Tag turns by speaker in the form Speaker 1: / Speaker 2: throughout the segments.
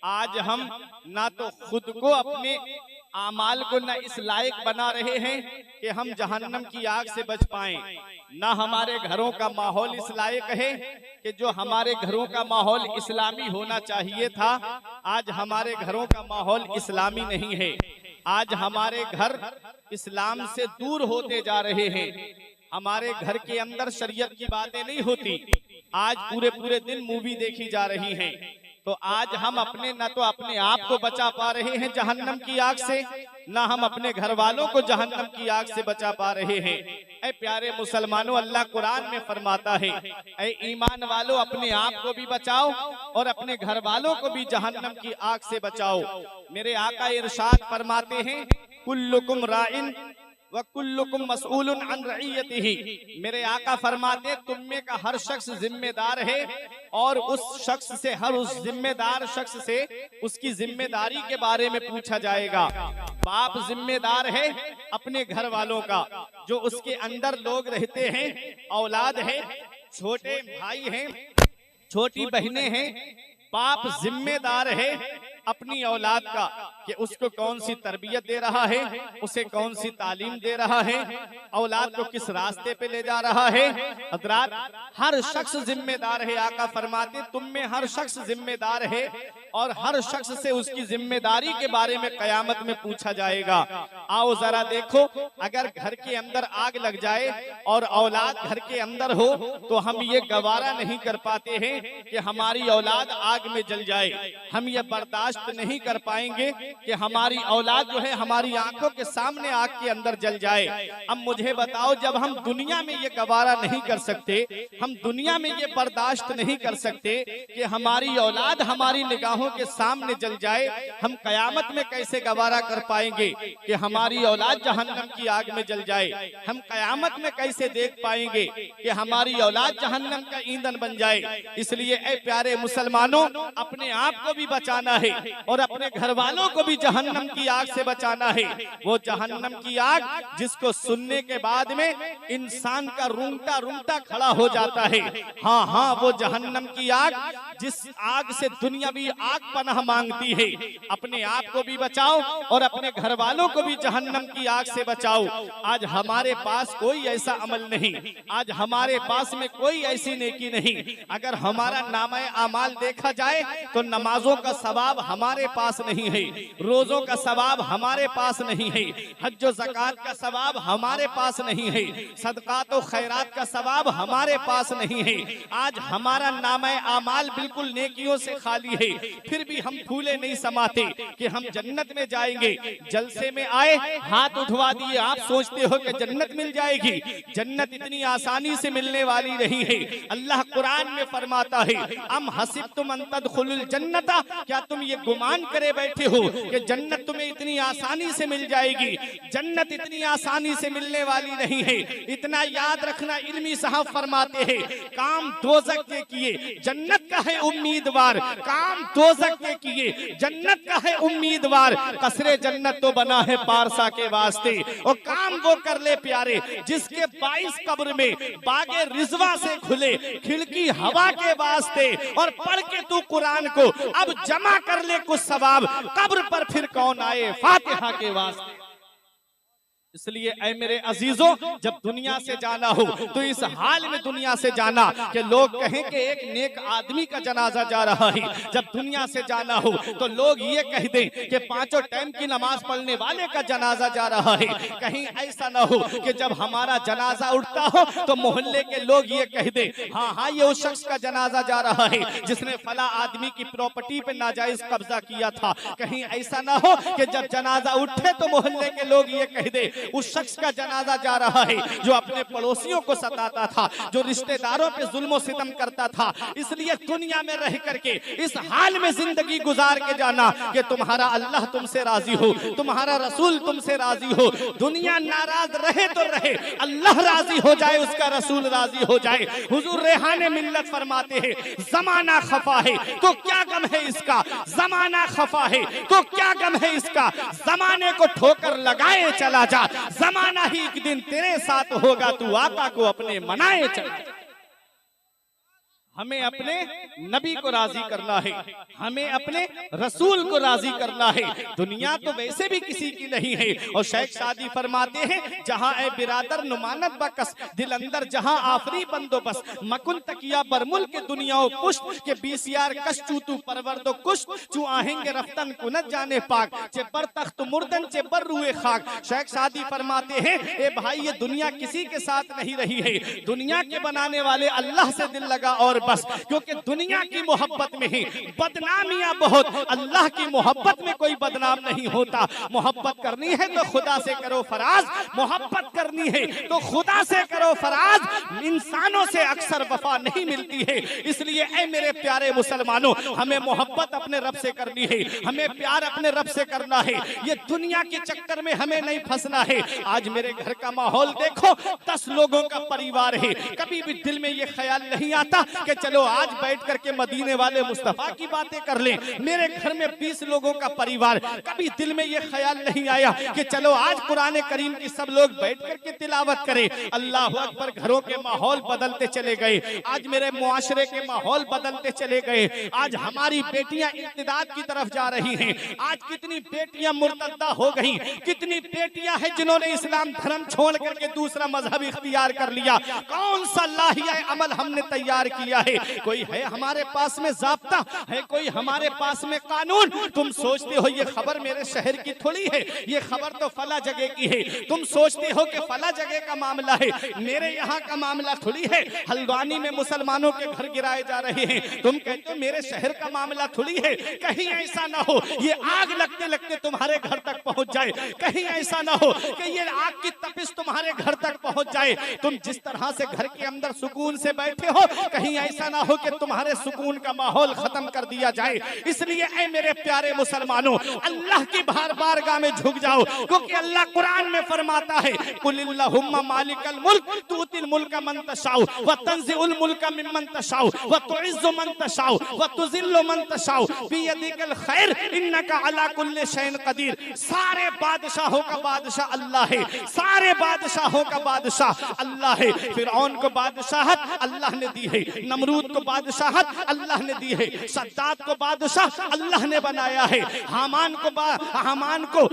Speaker 1: आज हम ना तो खुद को अपने आमाल को न इस लायक बना रहे हैं कि हम जहन्नम की आग से बच पाएं, ना हमारे घरों का माहौल इस लायक है कि जो हमारे घरों का माहौल इस्लामी होना चाहिए था, आज हमारे घरों का माहौल इस्लामी नहीं है। आज हमारे घर इस्लाम से दूर होते जा रहे हैं। हमारे घर के अंदर शरीयत की बातें नहीं होती। आज पूरे पूरे दिन मूवी देखी जा रही है। तो आज हम अपने न तो अपने आप को बचा पा रहे हैं जहन्नम की आग से, न हम अपने घर वालों को जहन्नम की आग से बचा पा रहे हैं। ऐ प्यारे मुसलमानों, अल्लाह कुरान में फरमाता है, ऐ ईमान वालों अपने आप को भी बचाओ और अपने घर वालों को भी जहन्नम की आग से बचाओ। मेरे आका इरशाद फरमाते हैं, कुल्लुकुम राइन व कुल्लुकुम मसऊलुन अन रइयतिही। मेरे आका फरमाते, तुम में का हर शख्स जिम्मेदार है और उस शख्स से, हर उस जिम्मेदार शख्स से उसकी जिम्मेदारी के बारे में पूछा जाएगा। बाप जिम्मेदार है अपने घर वालों का, जो उसके अंदर लोग रहते हैं, औलाद है, छोटे भाई हैं, छोटी बहनें हैं। बाप जिम्मेदार है अपनी औलाद का कि उसको कौन सी तरबियत दे रहा है, उसे कौन सी तालीम दे रहा है, औलाद को किस रास्ते पे ले जा रहा है। हजरात, हर शख्स जिम्मेदार है। आका फरमाते, तुम में हर शख्स जिम्मेदार है और हर शख्स से उसकी जिम्मेदारी के बारे में कयामत में पूछा जाएगा। आओ जरा देखो, अगर घर के अंदर आग लग जाए और औलाद घर के अंदर हो तो हम ये गवारा नहीं कर पाते हैं कि हमारी औलाद आग में जल जाए। हम ये बर्दाश्त नहीं कर पाएंगे कि हमारी औलाद जो है हमारी आंखों के सामने आग के अंदर जल जाए। अब मुझे बताओ, जब हम दुनिया में ये गवारा नहीं कर सकते, हम दुनिया में ये बर्दाश्त नहीं कर सकते कि हमारी औलाद हमारी निगाहों के सामने जल जाए, हम कयामत में कैसे गवारा कर पाएंगे कि हमारी औलाद जहन्नम की आग में जल जाए। हम कयामत में कैसे देख पाएंगे कि हमारी औलाद जहन्नम का ईंधन बन जाए। इसलिए ऐ प्यारे मुसलमानों, अपने आप को भी बचाना है और अपने घर वालों को भी जहन्नम की आग से बचाना है। वो जहन्नम की आग जिसको सुनने के बाद में इंसान का रूंगटा रूंगटा खड़ा हो जाता है। हाँ हाँ, वो जहन्नम की आग जिस आग से दुनियावी आग पनाह मांगती है। अपने आप को भी बचाओ और अपने घर वालों को भी जहन्नम की आग से बचाओ। आज हमारे पास कोई ऐसा अमल नहीं, आज हमारे पास में कोई ऐसी नेकी नहीं। अगर हमारा नामे आमाल देखा जाए तो नमाजों का सवाब हमारे पास नहीं है, रोजों का सवाब हमारे पास नहीं है, हज और ज़कात का सवाब हमारे पात नहीं है, सदकात और खैरात का सवाब हमारे पास नहीं है। आज हमारा नामे आमाल बिल्कुल नेकियों से खाली है, फिर भी हम फूले नहीं समाते कि हम जन्नत में जाएंगे। जलसे में आए, हाथ उठवा दिए, आप सोचते हो कि जन्नत मिल जाएगी। जन्नत इतनी आसानी से मिलने वाली नहीं है। अल्लाह कुरान में फरमाता है, अम हसिबतुम अन तदखुलुल जन्नता, क्या तुम ये गुमान करे बैठे हो कि जन्नत तुम्हें इतनी आसानी से मिल जाएगी? जन्नत इतनी आसानी से मिलने वाली नहीं है। इतना याद रखना, इल्मी साहब फरमाते हैं, काम दोज़ख के किए जन्नत का है उम्मीदवार, काम दोज़ख के किए जन्नत का है उम्मीदवार। कसरे जन्नत तो बना है पारसा के वास्ते, और काम वो कर ले प्यारे जिसके 22 कब्र में बागे रिजवा से खुले खिड़की हवा के वास्ते। और पढ़ के तू कुरान को अब जमा कर ले कुछ सवाब, कब्र पर फिर कौन आए फातिहा के वास्ते। इसलिए ऐ मेरे अजीजों, जब दुनिया से जाना हो तो इस हाल में दुनिया से जाना कि लोग कहें कि एक नेक आदमी का जनाजा जा रहा है। जब दुनिया से जाना हो तो लोग ये कह दें कि 5 टाइम की नमाज पढ़ने वाले का जनाजा जा रहा है। कहीं ऐसा ना हो कि जब हमारा जनाजा उठता हो तो मोहल्ले के लोग ये कह दें, हाँ हाँ ये उस शख्स का जनाजा जा रहा है जिसने फला आदमी की प्रॉपर्टी पे नाजायज कब्जा किया था। कहीं ऐसा ना हो कि जब जनाजा उठे तो मोहल्ले के लोग ये कह दे उस शख्स का जनाजा जा रहा है जो अपने पड़ोसियों को सताता था, जो रिश्तेदारों पे जुल्म सितम करता था। इसलिए दुनिया में रह करके इस हाल में जिंदगी गुजार के जाना कि तुम्हारा अल्लाह तुमसे राजी हो, तुम्हारा रसूल तुमसे राजी हो। दुनिया नाराज रहे तो रहे, अल्लाह राजी हो जाए, उसका रसूल राजी हो जाए। हुजूर रेहाने मिल्लत फरमाते हैं, जमाना खफा है तो क्या गम है इसका, जमाना खफा है तो क्या गम है इसका। जमाने को ठोकर लगाए चला जा, जमाना ही एक दिन तेरे साथ होगा, तू आका को अपने मनाए चल। हमें अपने नबी को राजी करना है, हमें अपने रसूल को राजी करना है। दुनिया तो वैसे भी किसी की नहीं है। और शेख सादी फरमाते हैं, जहां ए बिरादर नुमानत बकस, दिल अंदर जहां आफरी बंदोबस्त, मकुन तकिया बरमुल के दुनिया पुष्ट के 20 यार कश चूतू परवरदो कुश चू आहेंगे रफ्तन कुनत जाने पाक चे पर तख्त मुर्दन चे पर रुए खाक। शेख सादी फरमाते हैं, ए भाई ये दुनिया किसी के साथ नहीं रही है, दुनिया के बनाने वाले अल्लाह से दिल लगा और बस। क्योंकि दुनिया की मोहब्बत में ही बदनामियां बहुत, अल्लाह की मोहब्बत में कोई बदनाम नहीं होता। मोहब्बत करनी है तो खुदा से करो फराज, मोहब्बत करनी है तो खुदा से करो फराज। इंसानों से अक्सर वफा नहीं मिलती है। इसलिए ऐ मेरे प्यारे मुसलमानों, हमें मोहब्बत अपने रब से करनी है, हमें प्यार अपने रब से करना है। ये दुनिया के चक्कर में हमें नहीं फंसना है। आज मेरे घर का माहौल देखो, 10 लोगों का परिवार है। कभी भी दिल में ये ख्याल नहीं आता कि चलो आज बैठ करके मदीने वाले मुस्तफा की बातें कर लें। मेरे घर में 20 लोगों का परिवार, कभी दिल में ये ख्याल नहीं आया कि चलो आज कुरान करीम की सब लोग बैठ करके तिलावत करें। अल्लाह अकबर। घरों के माहौल बदलते चले गए, आज मेरे मुआशरे के माहौल बदलते चले गए। आज हमारी बेटियां इर्तिदाद की तरफ जा रही हैं। आज कितनी बेटियां मुर्तद्दा हो गई, कितनी बेटियां हैं जिन्होंने इस्लाम धर्म छोड़ करके दूसरा मजहब इख्तियार कर लिया। कौन सा लाहिया अमल हमने तैयार किया है? कोई है हमारे पास में ज़ाब्ता, है कोई हमारे पास में कानून? तुम सोचते हो ये खबर मेरे शहर की थोड़ी है, ये खबर तो फला जगह की है। तुम सोचते हो कि फला जगह का मामला है, मेरे यहाँ का मामला थोड़ी है। हल्द्वानी में मुसलमानों के घर गिराए जा रहे हैं, तुम कहते हो मेरे शहर का मामला थोड़ी है। कहीं ऐसा ना हो ये आग लगते लगते तुम्हारे घर तक पहुंच जाए, कहीं ऐसा ना हो कि ये आग की तपिश तुम्हारे घर तक पहुंच जाए। तुम जिस तरह से घर के अंदर सुकून से बैठे हो, कहीं ऐसा ना हो कि तुम्हारे सुकून का माहौल खत्म कर दिया जाए। इसलिए ऐ मेरे प्यारे मुसलमानों, अल्लाह की बारगाह में झुक जाओ, क्योंकि अल्लाह कुरान में फरमाता है, कुलिल्लाहुम्मा मालिकल मुल्क तुतिल मुल्का मन तशाउ व तंज़िउल मुल्का मिम्मन तशाउ व तुइज़्ज़ु मन तशाउ व तुज़िल्लु मन तशाउ बियदिकल खैर इन्नका अला कुल्लि शैइन कदीर। सारे बादशाहों का बादशाह अल्लाह है, सारे बादशाहों का बादशाह अल्लाह है। फिरौन को बादशाहत अल्लाह ने दी है, नमरूद को बादशाहत अल्लाह ने दी है, सद्दाद को बादशाह अल्लाह ने बनाया है, हामान को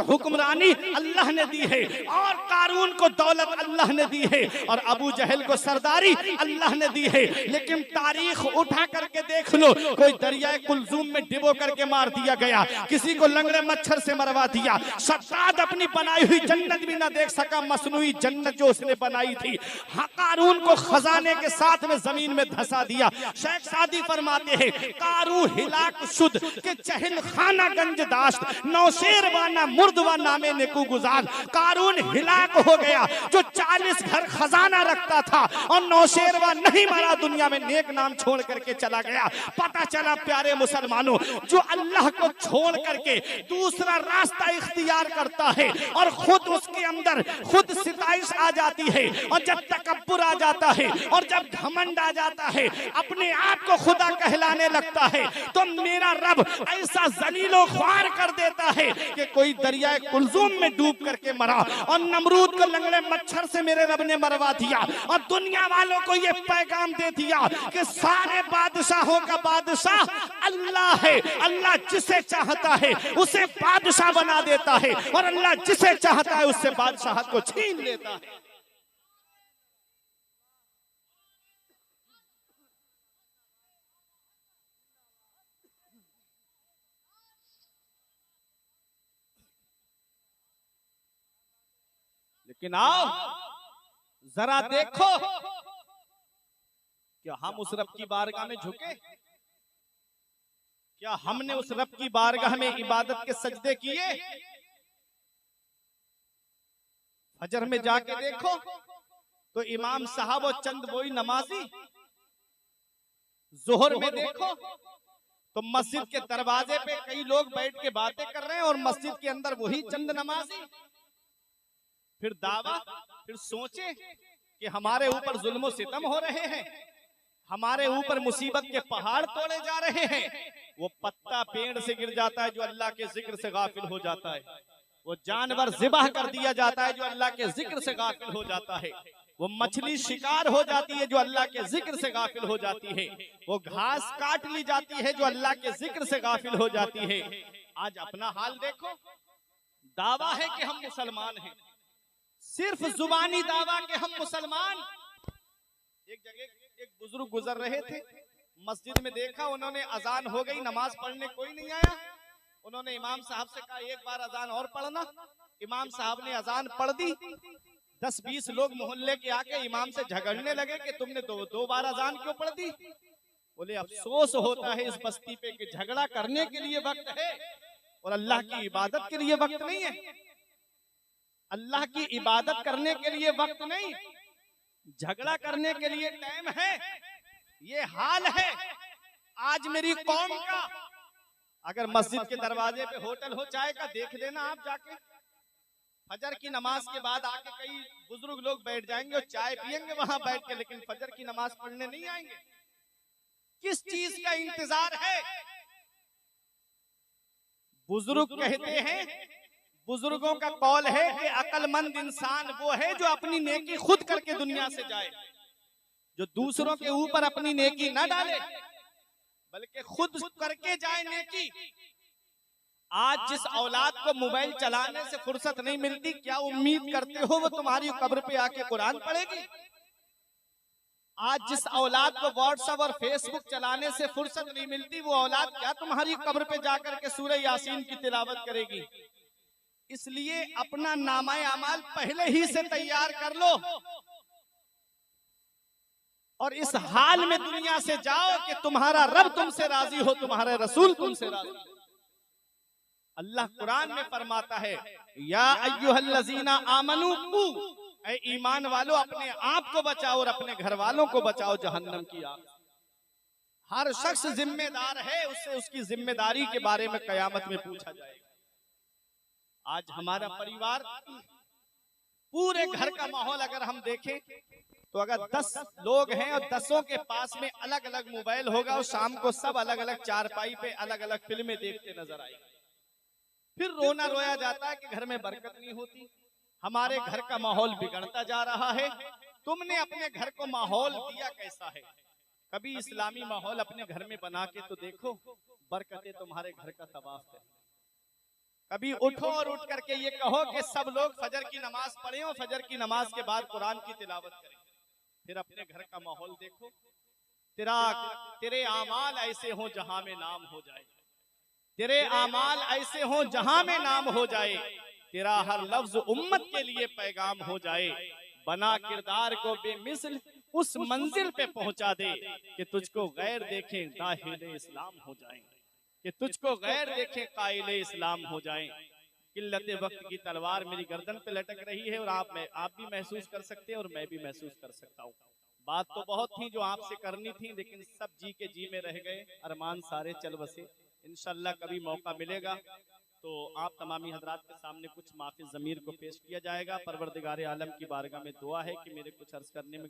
Speaker 1: हुक्मरानी अल्लाह ने दी है, और कारून को दौलत अल्लाह ने दी है, और अबू जहल को सरदारी अल्लाह ने दी है। लेकिन तारीख उठा करके देख लो, कोई दरियाए कुलजूम में डिबो करके मार दिया गया, किसी को लंगड़े मच्छर से मरवा दिया। सद्दाद अपनी बनाई हुई जन्नत भी ना देख सका, मसनूई जन्नत जो उसने बनाई थी। कारून को खजाने के साथ में जमीन में धंसा दिया। शेख सादी फरमाते हैं, कारू हिलाक शुद्ध के चहल खाना गंज दाश्त नौशेरवाना मुर्दवा नामे नेकू गुजार। कारून हिलाक हो गया जो 40 घर खजाना रखता था, और नौशेरवा नहीं मरा, दुनिया में नेक नाम छोड़ करके चला गया। पता चला प्यारे मुसलमानों, जो अल्लाह को छोड़ करके दूसरा रास्ता इख्तियार करता है और खुद उसके अंदर खुद सिताइश आ जाती है, और जब तकब्बुर आ जाता है और जब घमंड आ जाता है, अपने आप को खुदा कहलाने लगता है, तो मेरा रब ऐसा जलीलो ख्वार कर देता है कि कोई दरियाए कुलजूम में डूब करके मरा, और नमरूद को लंगड़े मच्छर से मेरे रब ने मरवा दिया, और दुनिया वालों को ये पैगाम दे दिया कि सारे बादशाहों का बादशाह अल्लाह है। अल्लाह जिसे चाहता है उसे बादशाह बना देता है, और अल्लाह जिसे चाहता है उससे बादशाहत को छीन लेता है। लेकिन आओ जरा देखो, क्या हम उस रब की बारगाह में झुके? क्या हमने उस रब की बारगाह में इबादत के सजदे किए? फजर में जाके देखो तो इमाम साहब और चंद बोई नमाजी, जोहर में देखो तो मस्जिद के दरवाजे पे कई लोग बैठ के बातें कर रहे हैं, और मस्जिद के अंदर वही चंद नमाजी। फिर दावा, फिर सोचे कि हमारे ऊपर जुल्म सितम हो रहे हैं, हमारे ऊपर मुसीबत के पहाड़ तोड़े जा रहे हैं। वो पत्ता पेड़ से गिर जाता है जो अल्लाह के जिक्र से गाफिल हो जाता है, वो जानवर ज़िबाह कर दिया जाता है जो अल्लाह के जिक्र से गाफिल हो जाता है, वो मछली शिकार हो जाती है जो अल्लाह के जिक्र से गाफिल हो जाती है, वो घास काट ली जाती है जो अल्लाह के जिक्र से गाफिल हो जाती है। आज अपना हाल देखो, दावा है कि हम मुसलमान हैं, सिर्फ जुबानी दावा कि हम मुसलमान। एक जगह एक बुजुर्ग गुजर रहे थे, मस्जिद में देखा, उन्होंने अजान हो गई, नमाज पढ़ने कोई नहीं आया। उन्होंने इमाम साहब से कहा एक बार अजान और पढ़ना। इमाम साहब ने अजान पढ़ दी। 10-20 लोग मोहल्ले के आके इमाम से झगड़ने लगे कि तुमने दो बार अजान क्यों पढ़ दी। बोले अफसोस होता है इस बस्ती पे कि झगड़ा करने के लिए वक्त है और अल्लाह की इबादत के लिए वक्त नहीं है। अल्लाह की इबादत करने के लिए वक्त नहीं, झगड़ा करने के लिए टाइम है। ये हाल है आज मेरी कौम का। अगर मस्जिद के दरवाजे पे होटल हो चाय का, देख लेना आप जाके, फजर की नमाज के बाद आके कई बुजुर्ग लोग बैठ जाएंगे और चाय पियेंगे वहां बैठ के, लेकिन फजर की नमाज पढ़ने नहीं आएंगे। किस चीज का इंतजार है? बुजुर्ग कहते हैं, बुजुर्गों का कौल है कि अक्लमंद इंसान वो है जो अपनी नेकी खुद करके दुनिया से जाए, जो दूसरों के ऊपर अपनी नेकी न डाले बल्कि खुद करके जाए नेकी। आज जिस औलाद को मोबाइल चलाने से फुर्सत नहीं मिलती, क्या उम्मीद करते हो वो तुम्हारी कब्र पे आके कुरान पढ़ेगी? आज जिस औलाद को व्हाट्सएप और फेसबुक चलाने से फुर्सत नहीं मिलती, वो औलाद क्या तुम्हारी कब्र पे जाकर के सूरह यासीन की तिलावत करेगी? इसलिए अपना नामाए अमाल पहले ही से तैयार कर लो और इस हाल में दुनिया से जाओ कि तुम्हारा रब तुमसे राजी हो, तुम्हारे रसूल तुमसे राजी। अल्लाह कुरान में फरमाता है, या अय्युहल्लज़ीना आमनू कू, ऐ ईमान वालों अपने आप को बचाओ और अपने घर वालों को बचाओ जहन्नम की आग। हर शख्स जिम्मेदार है, उससे उसकी जिम्मेदारी के बारे में कयामत में पूछा जाएगा। आज हमारा परिवार, पूरे घर का माहौल अगर हम देखें तो अगर 10 लोग हैं और 10 के पास में अलग अलग मोबाइल होगा और शाम को सब अलग अलग चारपाई पे अलग अलग फिल्में देखते नजर आएंगे, फिर रोना रोया जाता है कि घर में बरकत नहीं होती, हमारे घर का माहौल बिगड़ता जा रहा है। तुमने अपने घर को माहौल दिया कैसा है? कभी इस्लामी माहौल अपने घर में बना के तो देखो, बरकतें तुम्हारे घर का तवाफ है। कभी उठो और उठ करके ये कहो कि सब लोग फजर की नमाज पढ़ें और फजर की नमाज के बाद कुरान की तिलावत करें। फिर अपने घर का माहौल देखो, तेरे आमाल ऐसे हो जहां में नाम हो जाए, तेरे आमाल ऐसे हो जहां में नाम हो जाए, तेरा हर लफ्ज उम्मत के लिए पैगाम हो जाए। बना किरदार को बेमिसल उस मंजिल पे पहुंचा दे कि तुझको गैर देखें दाहिले इस्लाम हो जाए, कि तुझको गैर देखें कायले इस्लाम हो जाए। किल्लते वक्त की तलवार मेरी गर्दन पे लटक रही है और आप भी महसूस कर सकते हैं और मैं भी महसूस कर सकता हूँ। बात तो बहुत थी जो आपसे करनी थी, लेकिन सब जी के जी में रह गए, अरमान सारे चल बसे। इंशाल्लाह कभी मौका मिलेगा तो आप तमामी हजरात के सामने कुछ माफी ज़मीर को पेश किया जाएगा। परवरदिगार आलम की बारगाह में दुआ है कि मेरे कुछ अर्ज करने में